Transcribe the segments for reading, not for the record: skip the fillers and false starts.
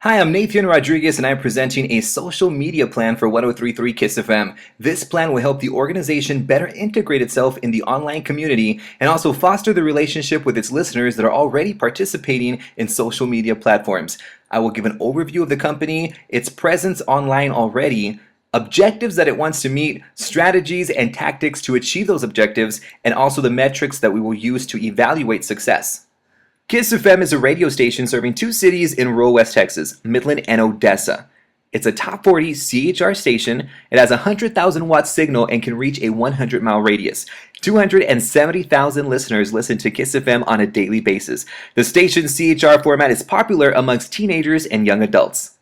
Hi, I'm Nathan Rodriguez, and I'm presenting a social media plan for 1033 Kiss FM. This plan will help the organization better integrate itself in the online community and also foster the relationship with its listeners that are already participating in social media platforms. I will give an overview of the company, its presence online already, objectives that it wants to meet, strategies and tactics to achieve those objectives, and also the metrics that we will use to evaluate success. Kiss FM is a radio station serving two cities in rural West Texas, Midland and Odessa. It's a top 40 CHR station. It has a 100,000 watt signal and can reach a 100-mile radius. 270,000 listeners listen to Kiss FM on a daily basis. The station's CHR format is popular amongst teenagers and young adults.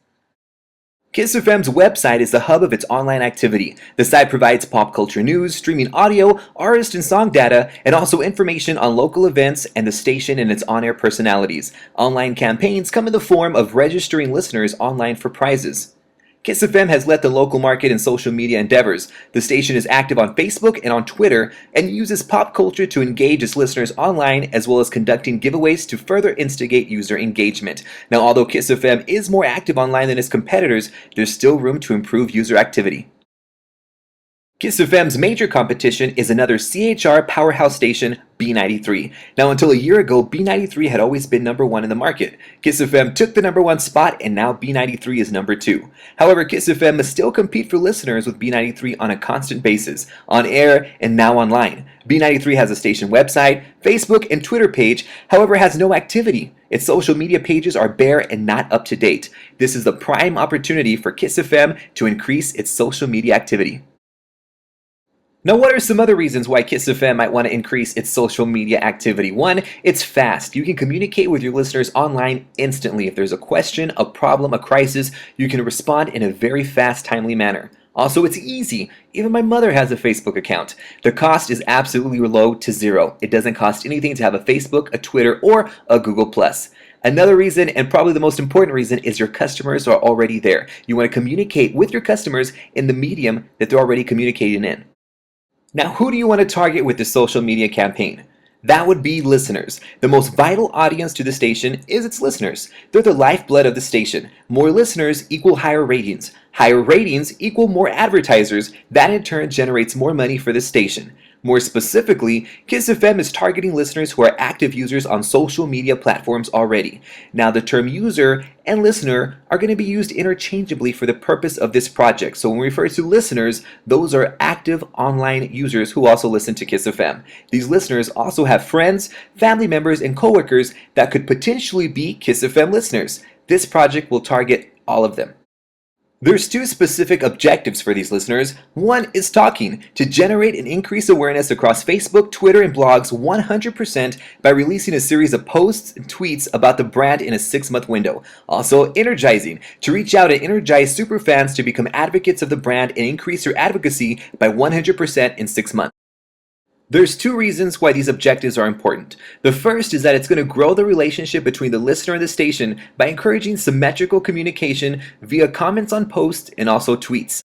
Kiss FM's website is the hub of its online activity. The site provides pop culture news, streaming audio, artist and song data, and also information on local events and the station and its on-air personalities. Online campaigns come in the form of registering listeners online for prizes. Kiss FM has led the local market in social media endeavors. The station is active on Facebook and on Twitter and uses pop culture to engage its listeners online, as well as conducting giveaways to further instigate user engagement. Now, although Kiss FM is more active online than its competitors, there's still room to improve user activity. Kiss FM's major competition is another CHR powerhouse station, B93. Now, until a year ago, B93 had always been number one in the market. Kiss FM took the number one spot, and now B93 is number two. However, Kiss FM must still compete for listeners with B93 on a constant basis, on air and now online. B93 has a station website, Facebook, and Twitter page, however, has no activity. Its social media pages are bare and not up to date. This is the prime opportunity for Kiss FM to increase its social media activity. Now, what are some other reasons why Kiss FM might want to increase its social media activity? One, it's fast. You can communicate with your listeners online instantly. If there's a question, a problem, a crisis, you can respond in a very fast, timely manner. Also, it's easy. Even my mother has a Facebook account. The cost is absolutely low to zero. It doesn't cost anything to have a Facebook, a Twitter, or a Google+. Another reason, and probably the most important reason, is your customers are already there. You want to communicate with your customers in the medium that they're already communicating in. Now, who do you want to target with this social media campaign? That would be listeners. The most vital audience to the station is its listeners. They're the lifeblood of the station. More listeners equal higher ratings. Higher ratings equal more advertisers. That in turn generates more money for the station. More specifically, Kiss FM is targeting listeners who are active users on social media platforms already. Now, the term user and listener are going to be used interchangeably for the purpose of this project. So when we refer to listeners, those are active online users who also listen to Kiss FM. These listeners also have friends, family members, and coworkers that could potentially be Kiss FM listeners. This project will target all of them. There's two specific objectives for these listeners. One is talking, to generate and increase awareness across Facebook, Twitter, and blogs 100% by releasing a series of posts and tweets about the brand in a 6-month window. Also, energizing, to reach out and energize superfans to become advocates of the brand and increase their advocacy by 100% in 6 months. There's two reasons why these objectives are important. The first is that it's going to grow the relationship between the listener and the station by encouraging symmetrical communication via comments on posts and also tweets.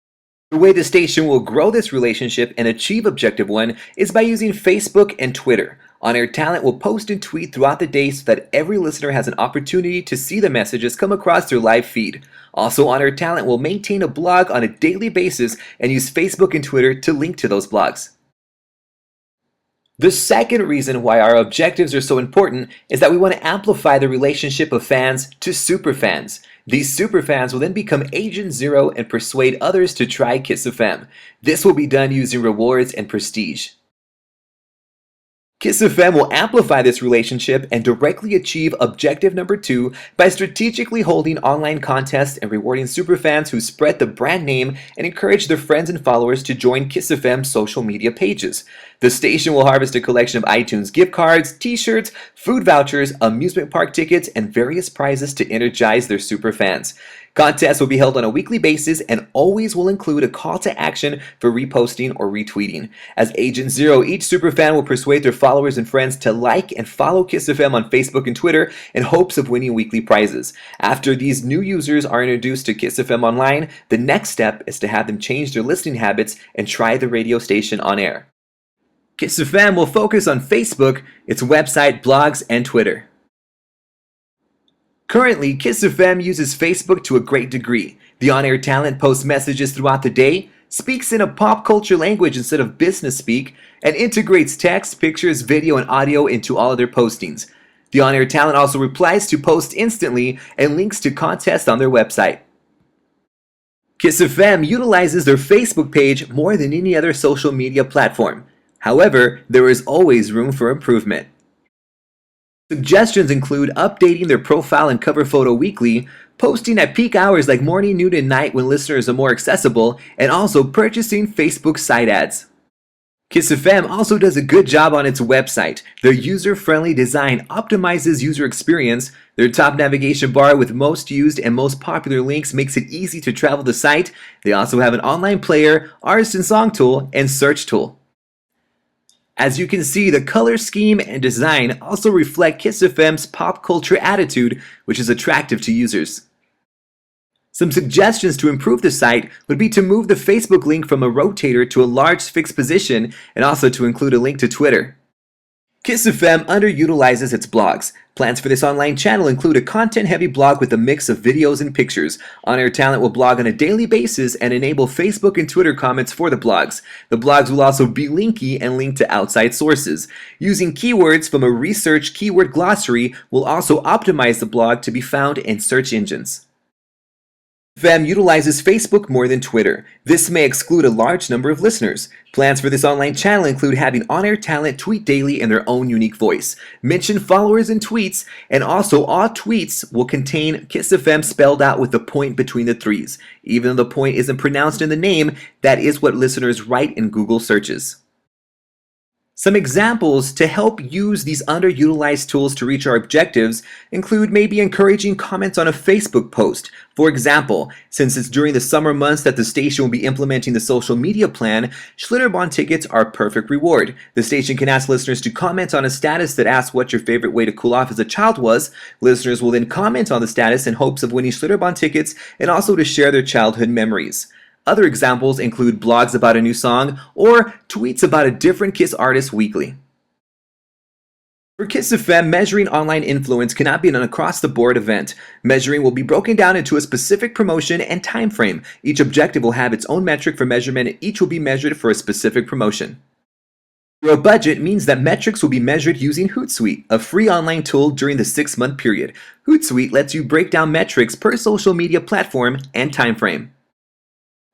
The way the station will grow this relationship and achieve Objective 1 is by using Facebook and Twitter. On-air talent will post and tweet throughout the day so that every listener has an opportunity to see the messages come across their live feed. Also, on-air talent will maintain a blog on a daily basis and use Facebook and Twitter to link to those blogs. The second reason why our objectives are so important is that we want to amplify the relationship of fans to superfans. These superfans will then become Agent Zero and persuade others to try Kiss FM. This will be done using rewards and prestige. Kiss FM will amplify this relationship and directly achieve objective number 2 by strategically holding online contests and rewarding superfans who spread the brand name and encourage their friends and followers to join Kiss FM's social media pages. The station will harvest a collection of iTunes gift cards, t-shirts, food vouchers, amusement park tickets, and various prizes to energize their superfans. Contests will be held on a weekly basis and always will include a call to action for reposting or retweeting. As Agent Zero, each superfan will persuade their followers and friends to like and follow Kiss FM on Facebook and Twitter in hopes of winning weekly prizes. After these new users are introduced to Kiss FM online, the next step is to have them change their listening habits and try the radio station on air. Kiss FM will focus on Facebook, its website, blogs, and Twitter. Currently, Kiss FM uses Facebook to a great degree. The on-air talent posts messages throughout the day, speaks in a pop culture language instead of business speak, and integrates text, pictures, video, and audio into all of their postings. The on-air talent also replies to posts instantly and links to contests on their website. Kiss FM utilizes their Facebook page more than any other social media platform. However, there is always room for improvement. Suggestions include updating their profile and cover photo weekly, posting at peak hours like morning, noon, and night when listeners are more accessible, and also purchasing Facebook site ads. Kiss FM also does a good job on its website. Their user-friendly design optimizes user experience. Their top navigation bar with most used and most popular links makes it easy to travel the site. They also have an online player, artist and song tool, and search tool. As you can see, the color scheme and design also reflect Kiss FM's pop culture attitude, which is attractive to users. Some suggestions to improve the site would be to move the Facebook link from a rotator to a large fixed position and also to include a link to Twitter. Kiss FM underutilizes its blogs. Plans for this online channel include a content-heavy blog with a mix of videos and pictures. On-air talent will blog on a daily basis and enable Facebook and Twitter comments for the blogs. The blogs will also be linky and linked to outside sources. Using keywords from a research keyword glossary will also optimize the blog to be found in search engines. FM utilizes Facebook more than Twitter. This may exclude a large number of listeners. Plans for this online channel include having on-air talent tweet daily in their own unique voice, mention followers in tweets, and also all tweets will contain Kiss FM spelled out with the point between the threes. Even though the point isn't pronounced in the name, that is what listeners write in Google searches. Some examples to help use these underutilized tools to reach our objectives include maybe encouraging comments on a Facebook post. For example, since it's during the summer months that the station will be implementing the social media plan, Schlitterbahn tickets are a perfect reward. The station can ask listeners to comment on a status that asks what your favorite way to cool off as a child was. Listeners will then comment on the status in hopes of winning Schlitterbahn tickets and also to share their childhood memories. Other examples include blogs about a new song or tweets about a different Kiss artist weekly. For Kiss FM, measuring online influence cannot be an across-the-board event. Measuring will be broken down into a specific promotion and time frame. Each objective will have its own metric for measurement and each will be measured for a specific promotion. Zero budget means that metrics will be measured using Hootsuite, a free online tool during the 6-month period. Hootsuite lets you break down metrics per social media platform and time frame.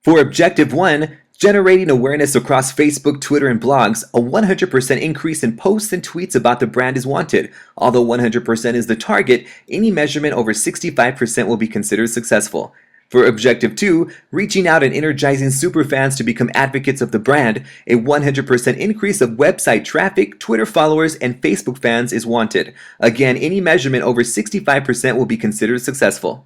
For Objective 1, generating awareness across Facebook, Twitter, and blogs, a 100% increase in posts and tweets about the brand is wanted. Although 100% is the target, any measurement over 65% will be considered successful. For Objective 2, reaching out and energizing superfans to become advocates of the brand, a 100% increase of website traffic, Twitter followers, and Facebook fans is wanted. Again, any measurement over 65% will be considered successful.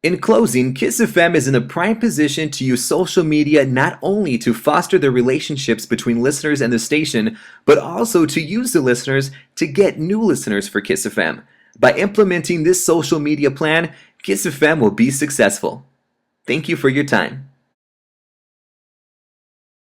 In closing, Kiss FM is in a prime position to use social media not only to foster the relationships between listeners and the station, but also to use the listeners to get new listeners for Kiss FM. By implementing this social media plan, Kiss FM will be successful. Thank you for your time.